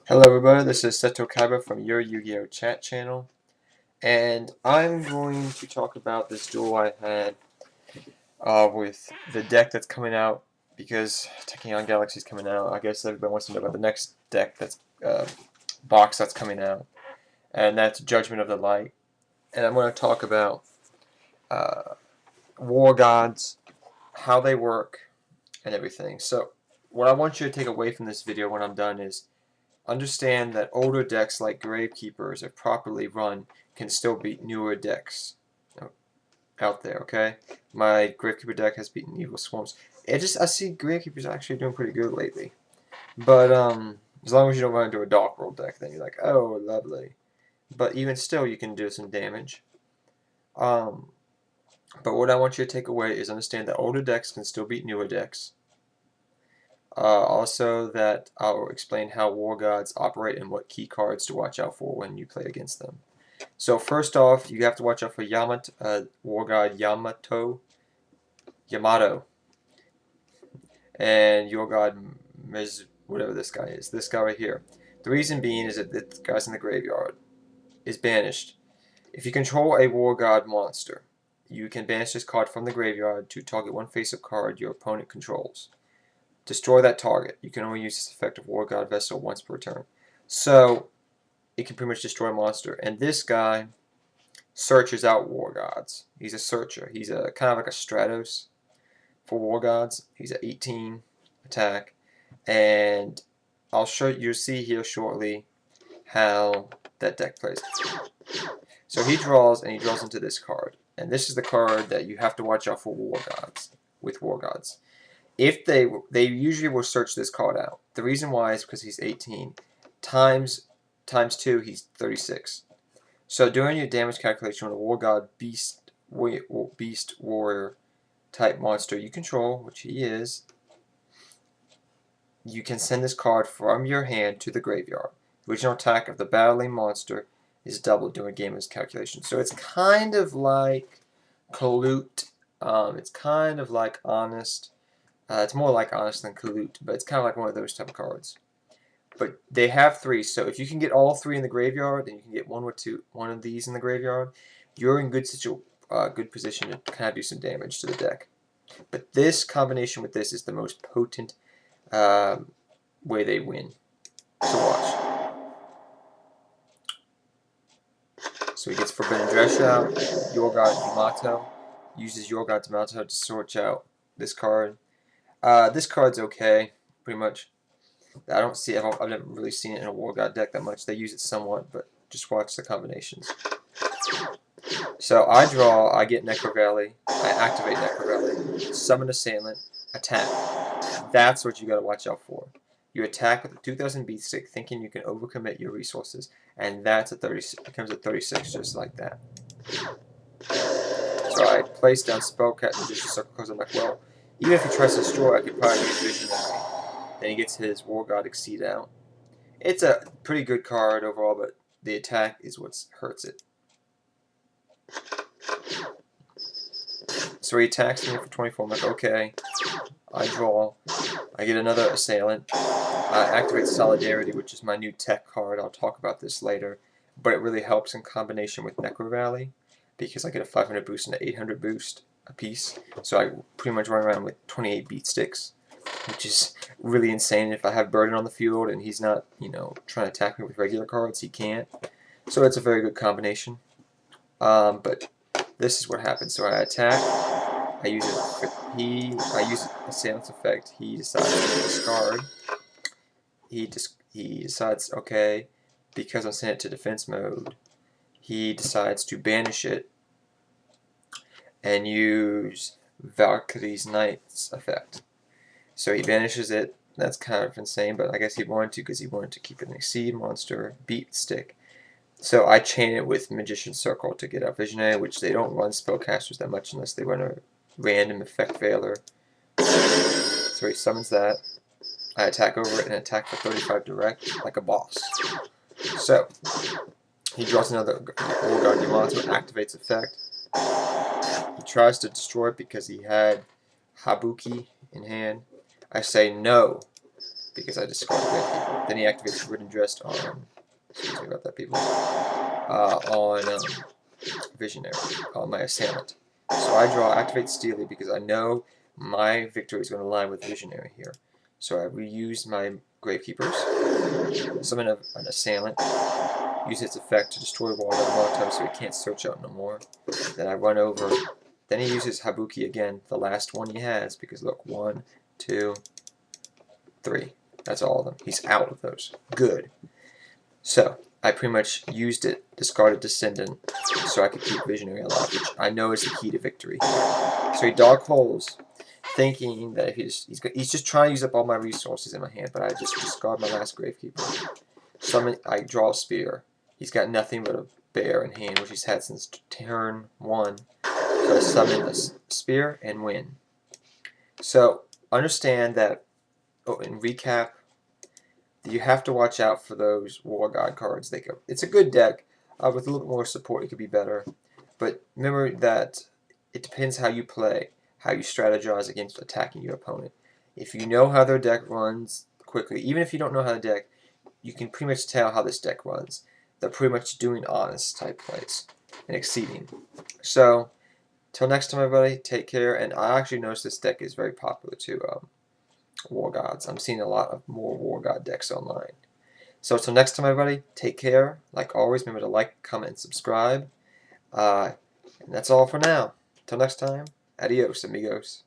Hello everybody, this is Seto Kaiba from your Yu-Gi-Oh! Chat channel, and I'm going to talk about this duel I had with the deck that's coming out, because Taking on Galaxy is coming out. I guess everybody wants to know about the next deck that's box that's coming out, and that's Judgment of the Light. And I'm going to talk about uh, War Gods, how they work, and everything. So, what I want you to take away from this video when I'm done is understand that older decks like Gravekeepers, if properly run, can still beat newer decks out there, okay? My Gravekeeper deck has beaten Evil Swarms. I see Gravekeepers actually doing pretty good lately. But as long as you don't run into a Dark World deck, then you're like, oh, lovely. But even still, you can do some damage. Um, but what I want you to take away is understand that older decks can still beat newer decks. Also, that I'll explain how War Gods operate and what key cards to watch out for when you play against them. So first off, you have to watch out for War God Yamato, and War God whatever this guy is. This guy right here. The reason being is that this guy's in the graveyard, is banished. If you control a War God monster, you can banish this card from the graveyard to target one face-up card your opponent controls. Destroy that target. You can only use this effect of War God Vessel once per turn. So, it can pretty much destroy a monster. And this guy searches out War Gods. He's a searcher. He's a kind of like a Stratos for War Gods. He's an 18 attack. And you'll see here shortly how that deck plays. So he draws into this card. And this is the card that you have to watch out for with War Gods. If they usually will search this card out. The reason why is because he's 18 times 2, he's 36. So during your damage calculation on a War God Beast Warrior type monster you control, which he is, you can send this card from your hand to the graveyard. The original attack of the battling monster is doubled during damage calculation. So it's kind of like Colute. It's kind of like Honest. It's more like Honest than Colute, but it's kind of like one of those type of cards. But they have 3, so if you can get all 3 in the graveyard, then you can get one of these in the graveyard, you're in good position to kind of do some damage to the deck. But this combination with this is the most potent way they win. So watch. So he gets Forbidden Dress out. Your God Yamato uses Your God Yamato to sort out this card. This card's okay, pretty much. I don't see. I've never really seen it in a War God deck that much. They use it somewhat, but just watch the combinations. So I draw. I get Necro Valley. I activate Necro Valley. Summon Assailant. Attack. That's what you got to watch out for. You attack with a 2000 beat stick, thinking you can overcommit your resources, and that's a 30. Becomes a 36, just like that. So I place down Spellcat Magician Circle because I'm like, well, even if he tries to destroy, I could probably use Visionary. Then he gets his War God Exceed out. It's a pretty good card overall, but the attack is what hurts it. So he attacks me for 24. I'm like, okay. I draw. I get another Assailant. I activate Solidarity, which is my new tech card. I'll talk about this later. But it really helps in combination with Necro Valley, because I get a 500 boost and an 800 boost a piece. So I pretty much run around with 28 beat sticks, which is really insane. If I have Burden on the field and he's not, trying to attack me with regular cards, he can't. So it's a very good combination. But this is what happens. So I attack. I use Assailant's effect. He decides to discard. He decides, okay, because I'm sending it to defense mode, he decides to banish it and use Valkyrie's Knight's effect. So he banishes it. That's kind of insane, but I guess he wanted to because he wanted to keep an Exceed monster beat stick. So I chain it with Magician Circle to get out Visionary, which they don't run spellcasters that much unless they run a random effect Veiler. So he summons that. I attack over it and attack for 35 direct, like a boss. So he draws another War God Yamato, activates effect. He tries to destroy it because he had Habuki in hand. I say no. because I discarded Gravekeeper. Then he activates Wooden Dressed on, excuse me about that, people, on Visionary, on my Assailant. So I draw Activate Steely because I know my victory is going to line with Visionary here. So I reuse my Gravekeepers, summon an Assailant, use its effect to destroy Wall God Monster so he can't search out no more. Then I run over. Then he uses Habuki again, the last one he has, because look, 1, 2, 3. That's all of them. He's out of those. Good. So, I pretty much used it, discarded Descendant, so I could keep Visionary alive, which I know is the key to victory. So he dog holes, thinking that if he's just trying to use up all my resources in my hand, but I just discard my last Gravekeeper. Summon, I draw a Spear. He's got nothing but a bear in hand, which he's had since turn 1. So I summon a Spear and win. So understand that, in recap, you have to watch out for those War God cards. It's a good deck. With a little bit more support, it could be better. But remember that it depends how you play, how you strategize against attacking your opponent. If you know how their deck runs quickly, even if you don't know how the deck, you can pretty much tell how this deck runs. They're pretty much doing honest type plays and exceeding. So, till next time, everybody, take care. And I actually noticed this deck is very popular too. War Gods. I'm seeing a lot of more War God decks online. So, till next time, everybody, take care. Like always, remember to like, comment, and subscribe. And that's all for now. Till next time, adios, amigos.